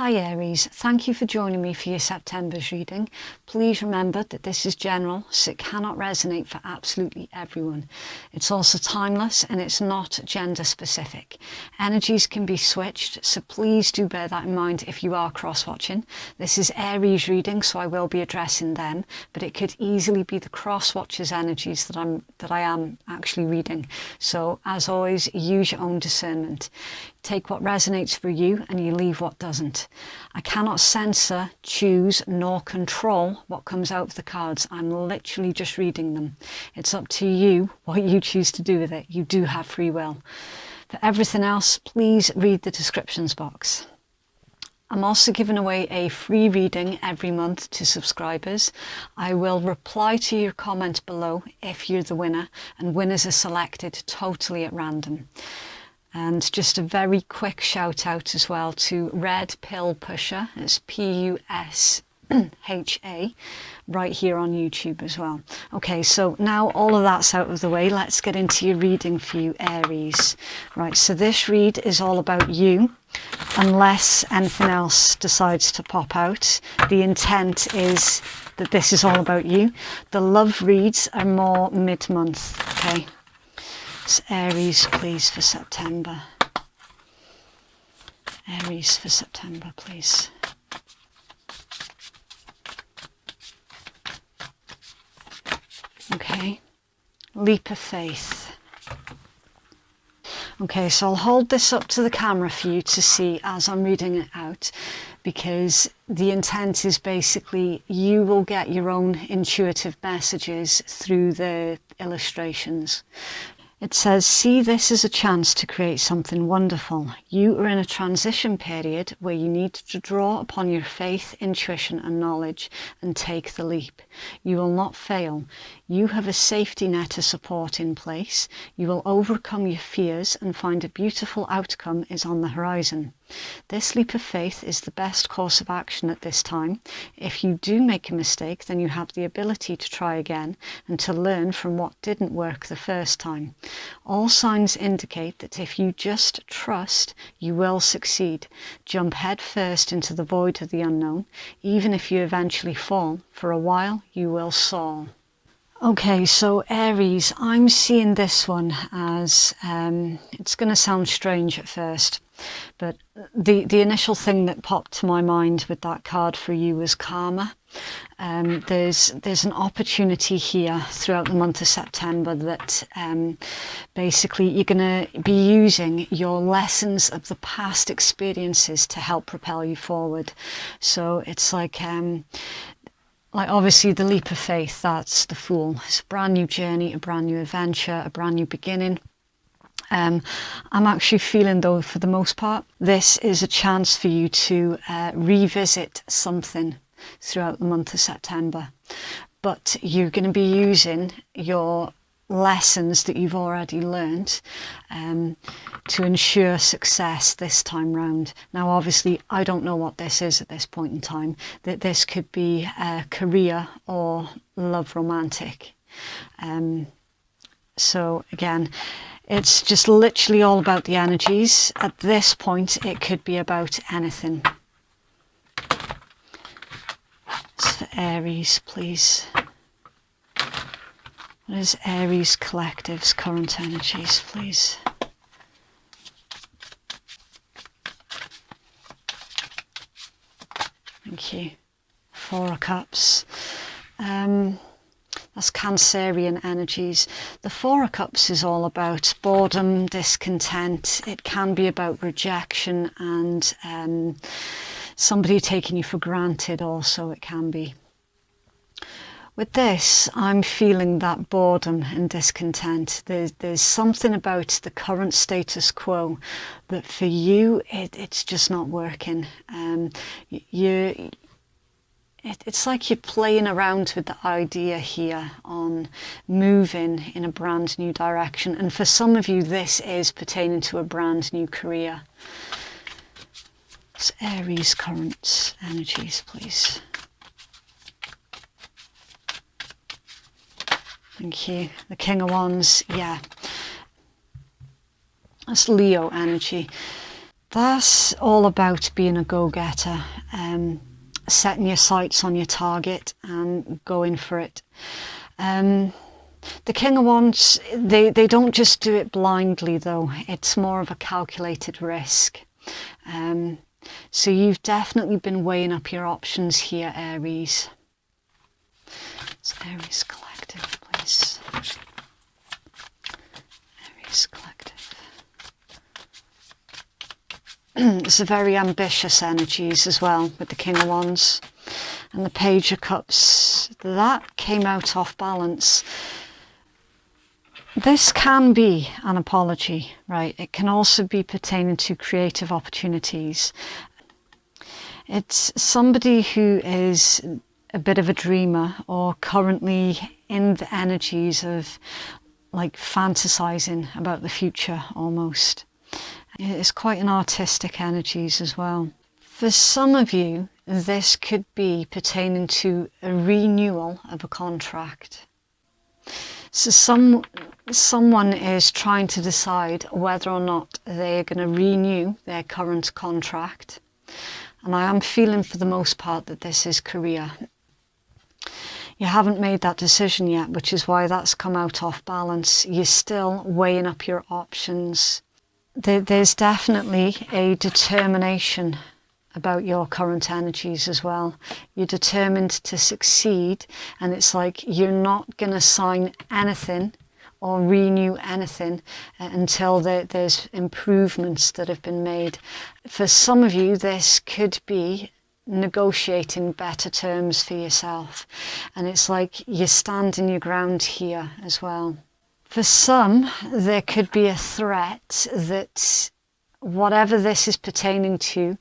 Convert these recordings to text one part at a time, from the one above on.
Hi Aries, thank you for joining me for your September's reading. Please remember that this is general, so it cannot resonate for absolutely everyone. It's also timeless and it's not gender specific. Energies can be switched, so please do bear that in mind if you are cross-watching. This is Aries reading, so I will be addressing them, but it could easily be the cross-watchers energies that I am actually reading. So as always, use your own discernment. Take what resonates for you and you leave what doesn't. I cannot censor, choose, nor control what comes out of the cards. I'm literally just reading them. It's up to you what you choose to do with it. You do have free will. For everything else, please read the descriptions box. I'm also giving away a free reading every month to subscribers. I will reply to your comment below if you're the winner, and winners are selected totally at random. And just a very quick shout out as well to Red Pill Pusher, it's P-U-S-H-A, right here on YouTube as well. Okay, so now all of that's out of the way, let's get into your reading for you Aries. Right, so this read is all about you, unless anything else decides to pop out. The intent is that this is all about you. The love reads are more mid-month, okay? Aries, please, for September. Aries for September, please. Okay, leap of faith. Okay, so I'll hold this up to the camera for you to see as I'm reading it out, because the intent is basically you will get your own intuitive messages through the illustrations. It says, see this as a chance to create something wonderful. You are in a transition period where you need to draw upon your faith, intuition and knowledge and take the leap. You will not fail. You have a safety net of support in place. You will overcome your fears and find a beautiful outcome is on the horizon. This leap of faith is the best course of action at this time. If you do make a mistake, then you have the ability to try again and to learn from what didn't work the first time. All signs indicate that if you just trust, you will succeed. Jump head first into the void of the unknown. Even if you eventually fall, for a while you will soar. Okay, so Aries, I'm seeing this one as, it's going to sound strange at first, but the initial thing that popped to my mind with that card for you was karma. There's an opportunity here throughout the month of September that basically you're going to be using your lessons of the past experiences to help propel you forward. So it's like obviously the leap of faith, that's the Fool. It's a brand new journey, a brand new adventure, a brand new beginning. I'm actually feeling though, for the most part, this is a chance for you to revisit something throughout the month of September. But you're going to be using your lessons that you've already learned to ensure success this time round. Now obviously I don't know what this is at this point in time, that this could be career or love romantic. So again, it's just literally all about the energies. At this point it could be about anything. So Aries, please. What is Aries Collective's current energies, please? Thank you. Four of Cups. That's Cancerian energies. The Four of Cups is all about boredom, discontent. It can be about rejection and somebody taking you for granted also, it can be. With this, I'm feeling that boredom and discontent. There's something about the current status quo that for you, it's just not working. It's like you're playing around with the idea here on moving in a brand new direction. And for some of you, this is pertaining to a brand new career. It's Aries current energies, please. Thank you. The King of Wands, yeah. That's Leo energy. That's all about being a go-getter, setting your sights on your target and going for it. The King of Wands, they don't just do it blindly though, it's more of a calculated risk. So you've definitely been weighing up your options here, Aries. It's Aries Collective, please. Aries Collective. It's a very ambitious energies as well with the King of Wands. And the Page of Cups, that came out off balance. This can be an apology, right? It can also be pertaining to creative opportunities. It's somebody who is a bit of a dreamer or currently in the energies of like fantasizing about the future almost. It's quite an artistic energies as well. For some of you, this could be pertaining to a renewal of a contract. So someone is trying to decide whether or not they're going to renew their current contract. And I am feeling for the most part that this is career. You haven't made that decision yet, which is why that's come out off balance. You're still weighing up your options. There's definitely a determination about your current energies as well. You're determined to succeed, and it's like you're not going to sign anything or renew anything until there's improvements that have been made. For some of you, this could be negotiating better terms for yourself, and it's like you're standing your ground here as well. For some, there could be a threat that whatever this is pertaining to,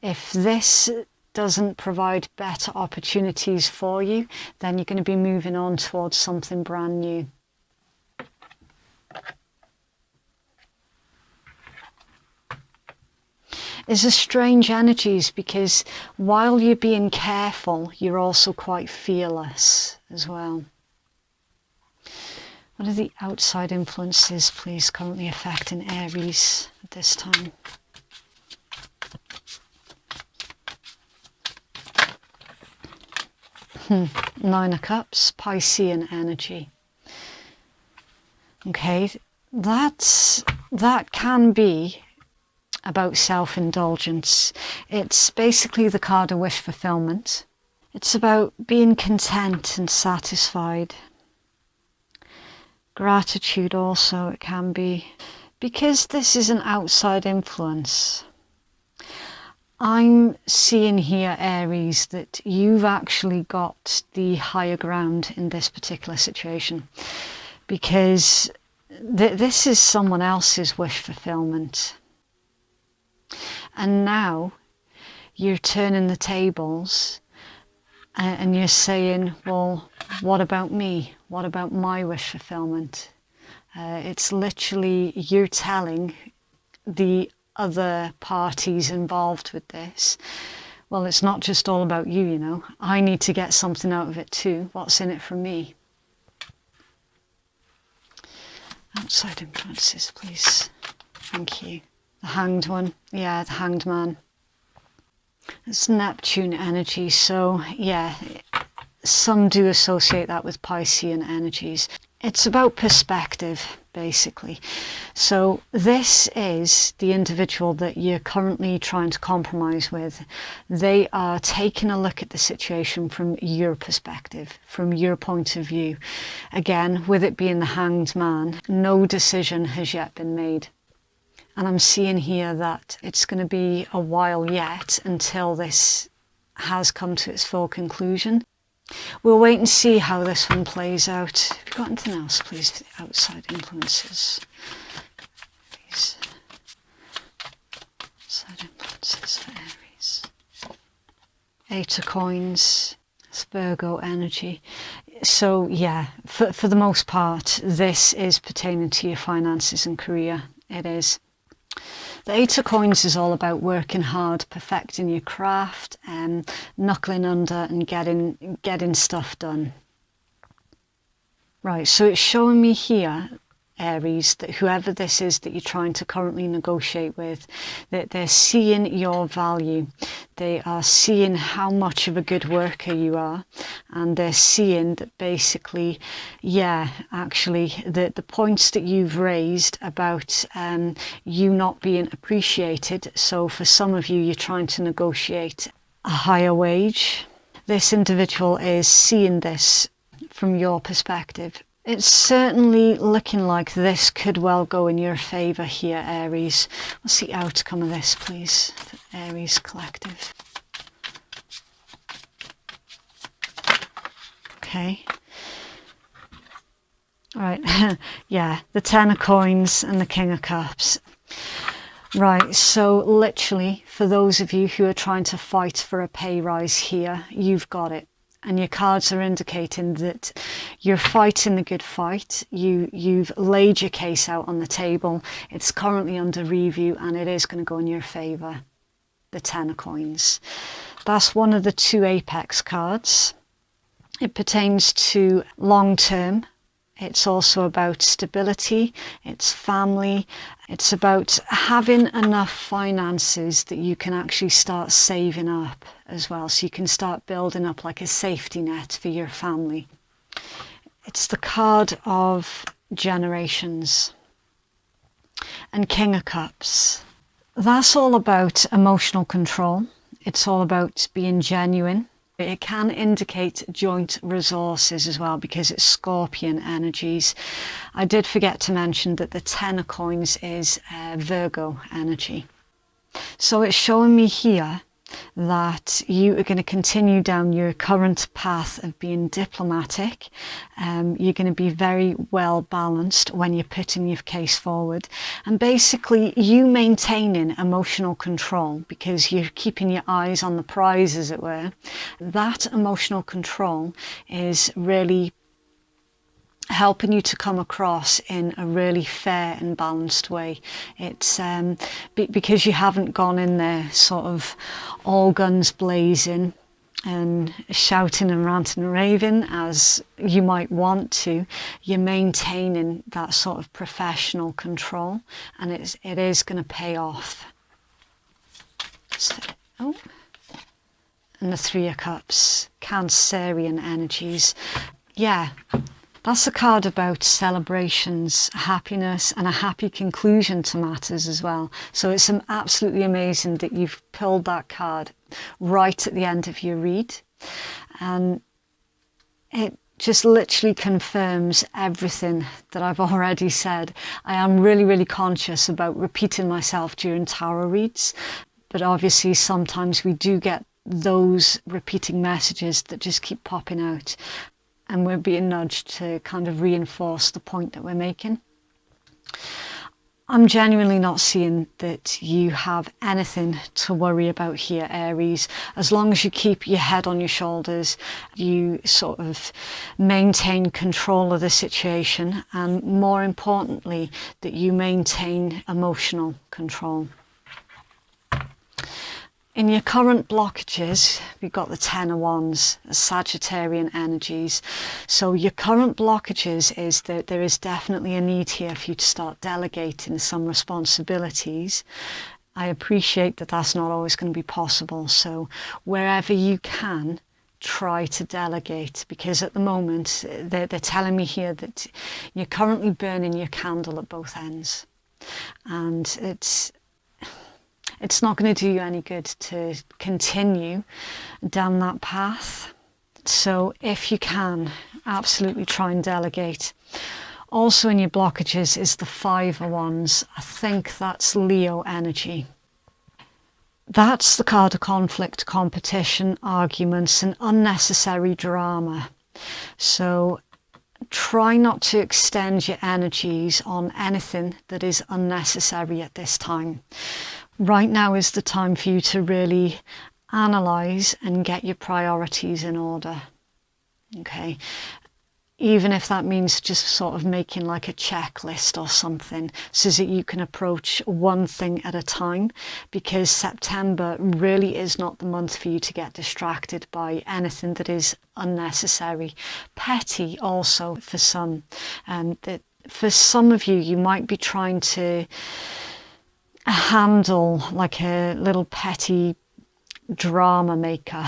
if this doesn't provide better opportunities for you, then you're going to be moving on towards something brand new. There's a strange energies because while you're being careful, you're also quite fearless as well. What are the outside influences, please, currently affecting Aries at this time? Nine of Cups, Piscean energy. Okay, that can be about self-indulgence. It's basically the card of wish fulfillment. It's about being content and satisfied. Gratitude also, it can be. Because this is an outside influence, I'm seeing here, Aries, that you've actually got the higher ground in this particular situation. Because this is someone else's wish fulfillment. And now you're turning the tables and you're saying, well, what about me? What about my wish fulfillment? It's literally you're telling the other parties involved with this, well, it's not just all about you, you know. I need to get something out of it too. What's in it for me? Outside influences, please. Thank you. The Hanged one. Yeah, the Hanged Man. It's Neptune energy, so yeah, some do associate that with Piscean energies. It's about perspective, basically. So this is the individual that you're currently trying to compromise with. They are taking a look at the situation from your perspective, from your point of view. Again, with it being the Hanged Man, no decision has yet been made. And I'm seeing here that it's going to be a while yet until this has come to its full conclusion. We'll wait and see how this one plays out. Have you got anything else, please, for the outside influences? Please. Outside influences for Aries. Eight of Coins. It's Virgo energy. So, yeah, for the most part, this is pertaining to your finances and career. It is. The Eight of Coins is all about working hard, perfecting your craft, and knuckling under and getting stuff done. Right, so it's showing me here Aries, that whoever this is that you're trying to currently negotiate with, that they're seeing your value. They are seeing how much of a good worker you are, and they're seeing that basically, yeah, actually the points that you've raised about you not being appreciated. So for some of you, you're trying to negotiate a higher wage. This individual is seeing this from your perspective. It's certainly looking like this could well go in your favour here, Aries. What's the outcome of this, please, for Aries Collective? Okay. All right. Yeah, the Ten of Coins and the King of Cups. Right, so literally, for those of you who are trying to fight for a pay rise here, you've got it. And your cards are indicating that you're fighting the good fight. You've laid your case out on the table. It's currently under review, and it is going to go in your favour. The Ten of Coins. That's one of the two apex cards. It pertains to long term. It's also about stability, it's family, it's about having enough finances that you can actually start saving up as well, so you can start building up like a safety net for your family. It's the card of generations. And King of Cups. That's all about emotional control. It's all about being genuine. It can indicate joint resources as well, because it's Scorpion energies. I did forget to mention that the Ten of Coins is Virgo energy. So it's showing me here that you are going to continue down your current path of being diplomatic. You're going to be very well balanced when you're putting your case forward, and basically you maintaining emotional control because you're keeping your eyes on the prize, as it were. That emotional control is really helping you to come across in a really fair and balanced way. It's because you haven't gone in there sort of all guns blazing and shouting and ranting and raving as you might want to. You're maintaining that sort of professional control, and it is going to pay off. So, and the Three of Cups, Cancerian energies. Yeah. That's a card about celebrations, happiness, and a happy conclusion to matters as well. So it's absolutely amazing that you've pulled that card right at the end of your read. And it just literally confirms everything that I've already said. I am really, really conscious about repeating myself during tarot reads. But obviously sometimes we do get those repeating messages that just keep popping out. And we're being nudged to kind of reinforce the point that we're making. I'm genuinely not seeing that you have anything to worry about here, Aries. As long as you keep your head on your shoulders, you sort of maintain control of the situation, and more importantly, that you maintain emotional control. In your current blockages, we've got the Ten of Wands, Sagittarian energies. So your current blockages is that there is definitely a need here for you to start delegating some responsibilities. I appreciate that that's not always going to be possible. So wherever you can, try to delegate, because at the moment they're telling me here that you're currently burning your candle at both ends. And it's not going to do you any good to continue down that path. So if you can, absolutely try and delegate. Also in your blockages is the Five of Wands. I think that's Leo energy. That's the card of conflict, competition, arguments, and unnecessary drama. So try not to extend your energies on anything that is unnecessary at this time. Right now is the time for you to really analyse and get your priorities in order. Okay, even if that means just sort of making like a checklist or something, so that you can approach one thing at a time, because September really is not the month for you to get distracted by anything that is unnecessary. Petty also for some, and that for some of you, you might be trying to handle like a little petty drama maker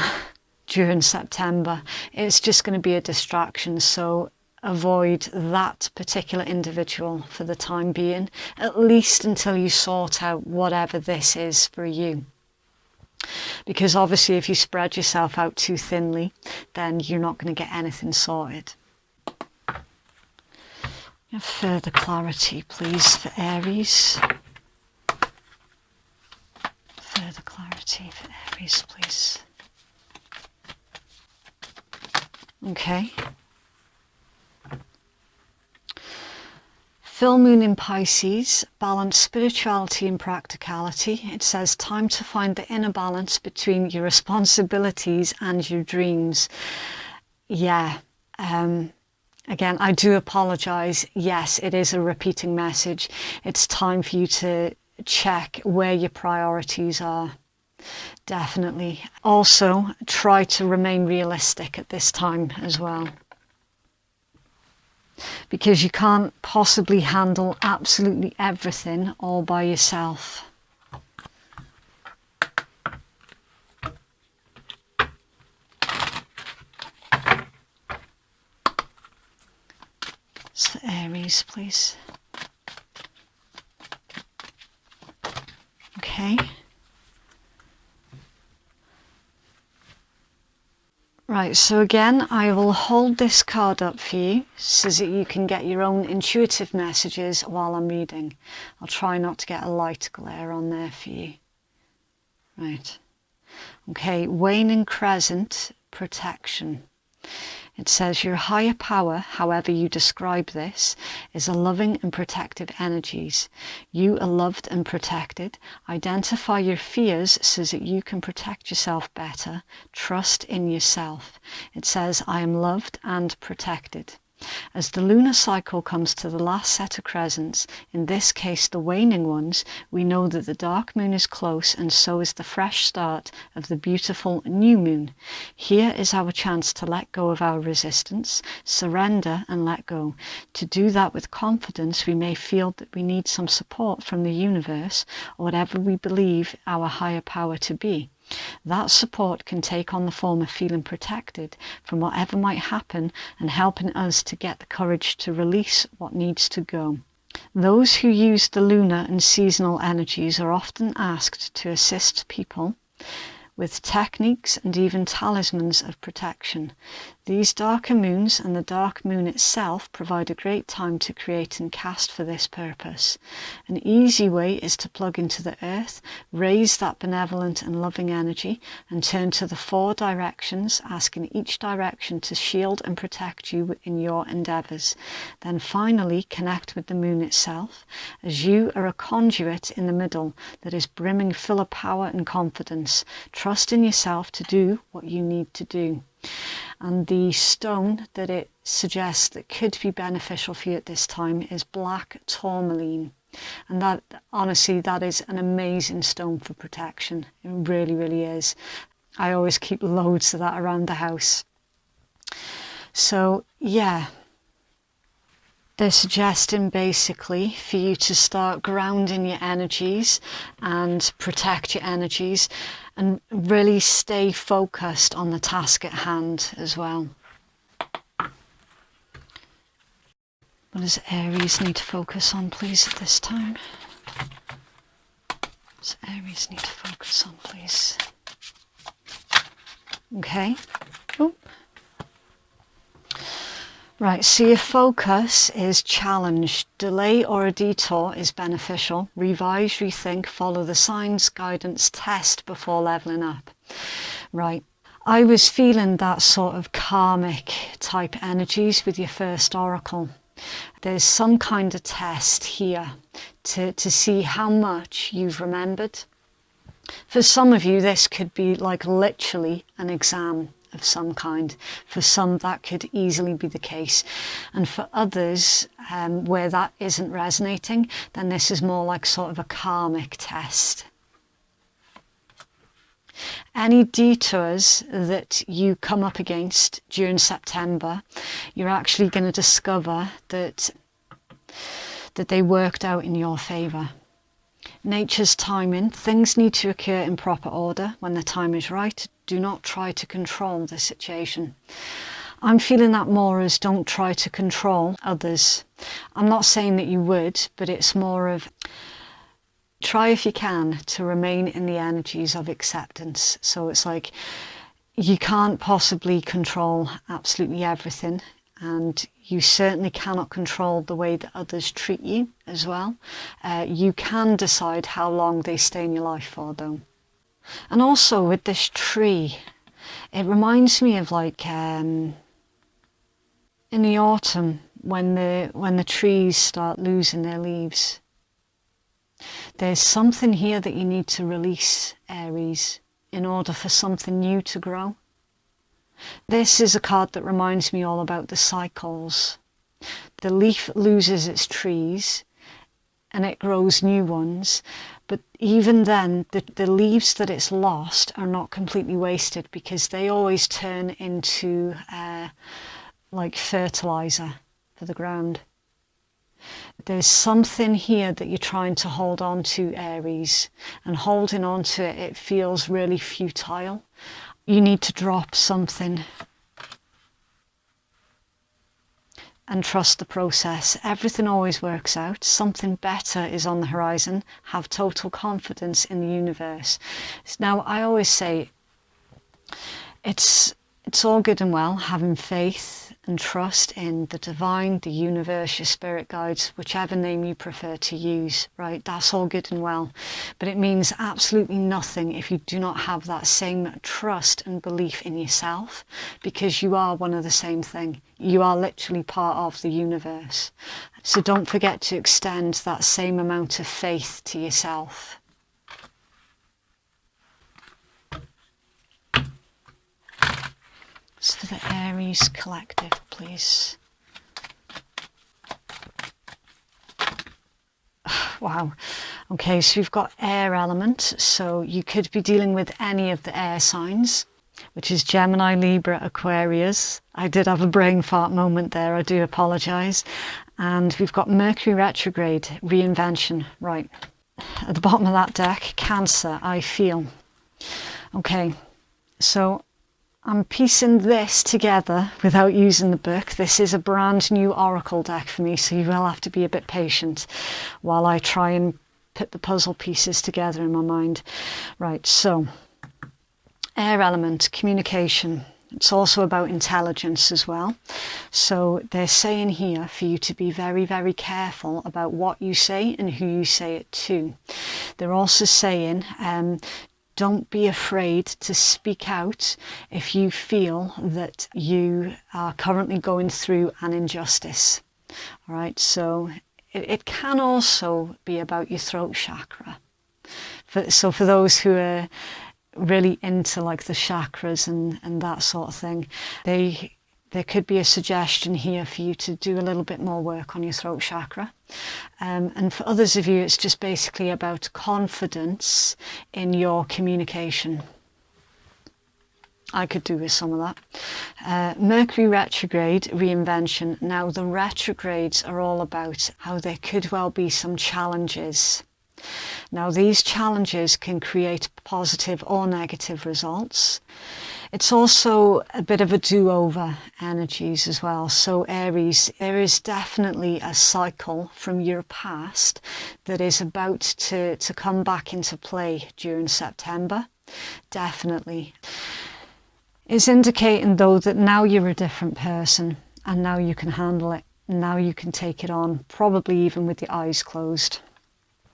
during September. It's just going to be a distraction, so avoid that particular individual for the time being, at least until you sort out whatever this is for you. Because obviously if you spread yourself out too thinly, then you're not going to get anything sorted. Further clarity, please, for Aries. Further clarity for Aries, please. Okay. Full moon in Pisces, balance spirituality and practicality. It says time to find the inner balance between your responsibilities and your dreams. Yeah. Again, I do apologise. Yes, it is a repeating message. It's time for you to check where your priorities are. Definitely. Also, try to remain realistic at this time as well, because you can't possibly handle absolutely everything all by yourself. So Aries, please. Okay. Right, so again, I will hold this card up for you so that you can get your own intuitive messages while I'm reading. I'll try not to get a light glare on there for you. Right. Okay, waning crescent, protection. It says your higher power, however you describe this, is a loving and protective energies. You are loved and protected. Identify your fears so that you can protect yourself better. Trust in yourself. It says, I am loved and protected. As the lunar cycle comes to the last set of crescents, in this case the waning ones, we know that the dark moon is close, and so is the fresh start of the beautiful new moon. Here is our chance to let go of our resistance, surrender and let go. To do that with confidence, we may feel that we need some support from the universe or whatever we believe our higher power to be. That support can take on the form of feeling protected from whatever might happen and helping us to get the courage to release what needs to go. Those who use the lunar and seasonal energies are often asked to assist people with techniques and even talismans of protection. These darker moons and the dark moon itself provide a great time to create and cast for this purpose. An easy way is to plug into the earth, raise that benevolent and loving energy, and turn to the 4 directions, asking each direction to shield and protect you in your endeavours. Then finally connect with the moon itself, as you are a conduit in the middle that is brimming full of power and confidence. Trust in yourself to do what you need to do. And the stone that it suggests that could be beneficial for you at this time is black tourmaline. And that, honestly, that is an amazing stone for protection. It really, really is. I always keep loads of that around the house. So, yeah. They're suggesting basically for you to start grounding your energies and protect your energies and really stay focused on the task at hand as well. What does Aries need to focus on, please, at this time? What does Aries need to focus on, please? Okay. Oh. Right, so your focus is challenged. Delay or a detour is beneficial. Revise, rethink, follow the signs, guidance, test before levelling up. Right, I was feeling that sort of karmic type energies with your first oracle. There's some kind of test here to see how much you've remembered. For some of you, this could be like literally an exam of some kind. For some, that could easily be the case. And for others, where that isn't resonating, then this is more like sort of a karmic test. Any detours that you come up against during September, you're actually going to discover that that they worked out in your favour. Nature's timing, things need to occur in proper order when the time is right. Do not try to control the situation. I'm feeling that more as don't try to control others. I'm not saying that you would, but it's more of try if you can to remain in the energies of acceptance. So it's like you can't possibly control absolutely everything, and you certainly cannot control the way that others treat you as well. You can decide how long they stay in your life for though. And also with this tree, it reminds me of like in the autumn when the trees start losing their leaves. There's something here that you need to release, Aries, in order for something new to grow. This is a card that reminds me all about the cycles. The leaf loses its trees and it grows new ones, but even then the leaves that it's lost are not completely wasted because they always turn into like fertilizer for the ground. There's something here that you're trying to hold on to, Aries, and holding on to it, it feels really futile. You need to drop something and trust the process. Everything always works out. Something better is on the horizon. Have total confidence in the universe. Now, I always say it's all good and well having faith and trust in the divine, the universe, your spirit guides, whichever name you prefer to use, right? That's all good and well. But it means absolutely nothing if you do not have that same trust and belief in yourself, because you are one of the same thing. You are literally part of the universe. So don't forget to extend that same amount of faith to yourself. For the Aries collective, please. Wow. Okay, so we've got air element. So you could be dealing with any of the air signs, which is Gemini, Libra, Aquarius. I did have a brain fart moment there. I do apologise. And we've got Mercury retrograde, reinvention. Right. At the bottom of that deck, Cancer, I feel. Okay, so I'm piecing this together without using the book. This is a brand new oracle deck for me, so you will have to be a bit patient while I try and put the puzzle pieces together in my mind. Right, so air element, communication. It's also about intelligence as well. So they're saying here for you to be very, very careful about what you say and who you say it to. They're also saying don't be afraid to speak out if you feel that you are currently going through an injustice. All right, so it can also be about your throat chakra. So for those who are really into like the chakras and that sort of thing, there could be a suggestion here for you to do a little bit more work on your throat chakra. And for others of you, it's just basically about confidence in your communication. I could do with some of that. Mercury retrograde, reinvention. Now, the retrogrades are all about how there could well be some challenges. Now, these challenges can create positive or negative results. It's also a bit of a do-over energies as well. So Aries, there is definitely a cycle from your past that is about to come back into play during September. Definitely. It's indicating though that now you're a different person and now you can handle it. Now you can take it on, probably even with your eyes closed.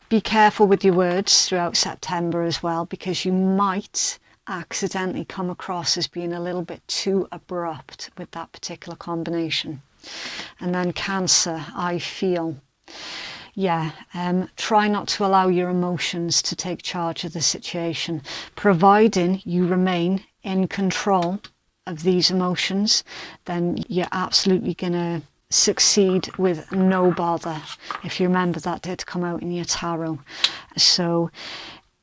Be careful with your words throughout September as well, because you might accidentally come across as being a little bit too abrupt with that particular combination. And then Cancer, I feel. Try not to allow your emotions to take charge of the situation, providing you remain in control of these emotions. Then you're absolutely gonna succeed with no bother. If you remember, that did come out in your tarot. So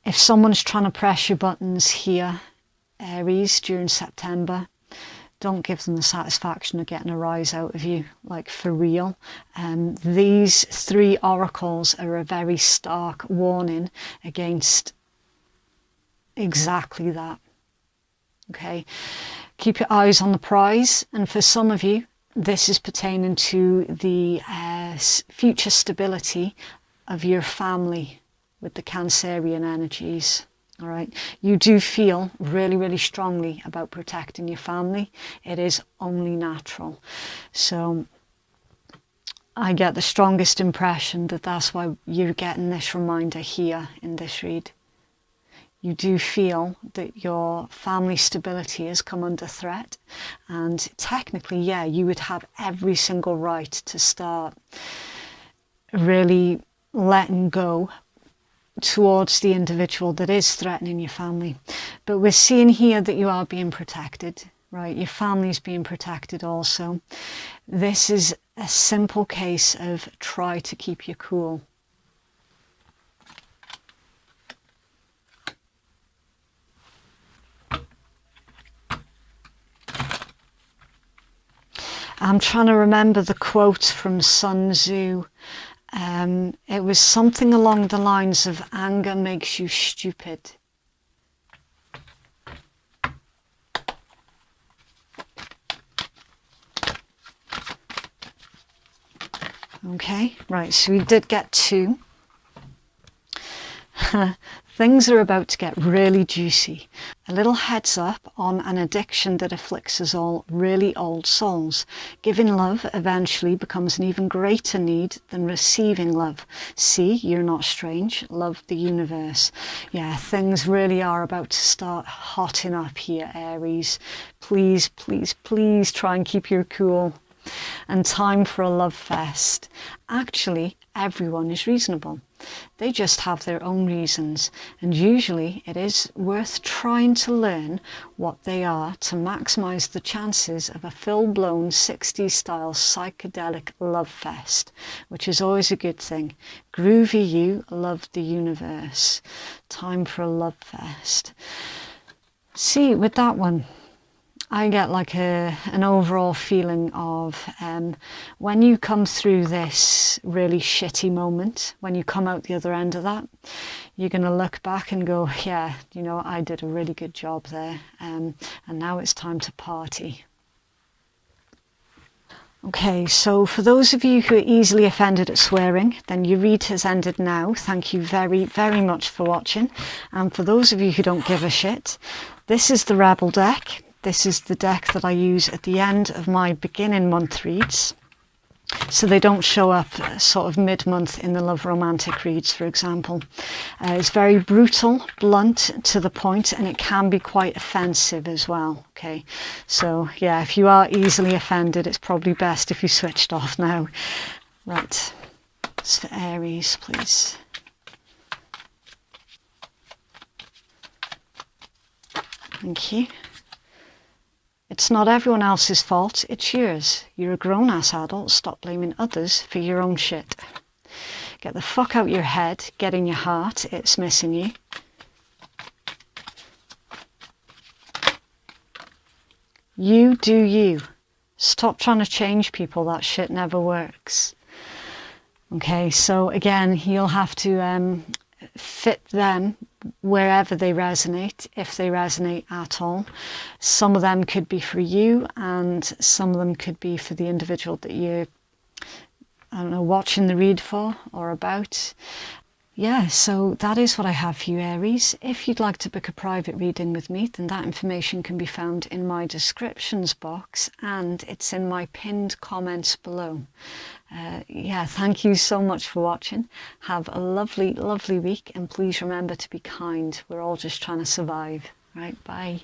if someone's trying to press your buttons here, Aries, during September, don't give them the satisfaction of getting a rise out of you, like for real. These 3 oracles are a very stark warning against exactly that. Okay, keep your eyes on the prize, and for some of you this is pertaining to the future stability of your family with the Cancerian energies. All right, you do feel really, really strongly about protecting your family. It is only natural. So I get the strongest impression that that's why you're getting this reminder here in this read. You do feel that your family stability has come under threat, and technically, yeah, you would have every single right to start really letting go towards the individual that is threatening your family. But we're seeing here that you are being protected, right? Your family's being protected also. This is a simple case of try to keep you cool. I'm trying to remember the quote from Sun Tzu. It was something along the lines of, anger makes you stupid. Okay, right, so we did get 2. Things are about to get really juicy. A little heads up on an addiction that afflicts us all, really old souls. Giving love eventually becomes an even greater need than receiving love. See, you're not strange. Love the universe. Yeah, things really are about to start hotting up here, Aries. Please, please, please try and keep your cool. And time for a love fest. Actually, everyone is reasonable. They just have their own reasons, and usually it is worth trying to learn what they are to maximize the chances of a full-blown 60s style psychedelic love fest, which is always a good thing. Groovy you, love the universe. Time for a love fest. See, with that one, I get like an overall feeling of when you come through this really shitty moment, when you come out the other end of that, you're going to look back and go, yeah, you know, I did a really good job there, and now it's time to party. Okay, so for those of you who are easily offended at swearing, then your read has ended now. Thank you very, very much for watching. And for those of you who don't give a shit, this is the Rebel deck. This is the deck that I use at the end of my beginning month reads, so they don't show up sort of mid-month in the love romantic reads, for example. It's very brutal, blunt, to the point, and it can be quite offensive as well. Okay, so yeah, if you are easily offended, it's probably best if you switched off now. Right, it's for Aries, please. Thank you. It's not everyone else's fault, it's yours. You're a grown-ass adult, stop blaming others for your own shit. Get the fuck out your head, get in your heart, it's missing you. You do you. Stop trying to change people, that shit never works. Okay, so again, you'll have to fit them wherever they resonate, if they resonate at all. Some of them could be for you, and some of them could be for the individual that you're, I don't know, watching the read for or about. Yeah, so that is what I have for you, Aries. If you'd like to book a private reading with me, then that information can be found in my descriptions box, and it's in my pinned comments below. Yeah, thank you so much for watching. Have a lovely, lovely week, and please remember to be kind. We're all just trying to survive. Right, bye.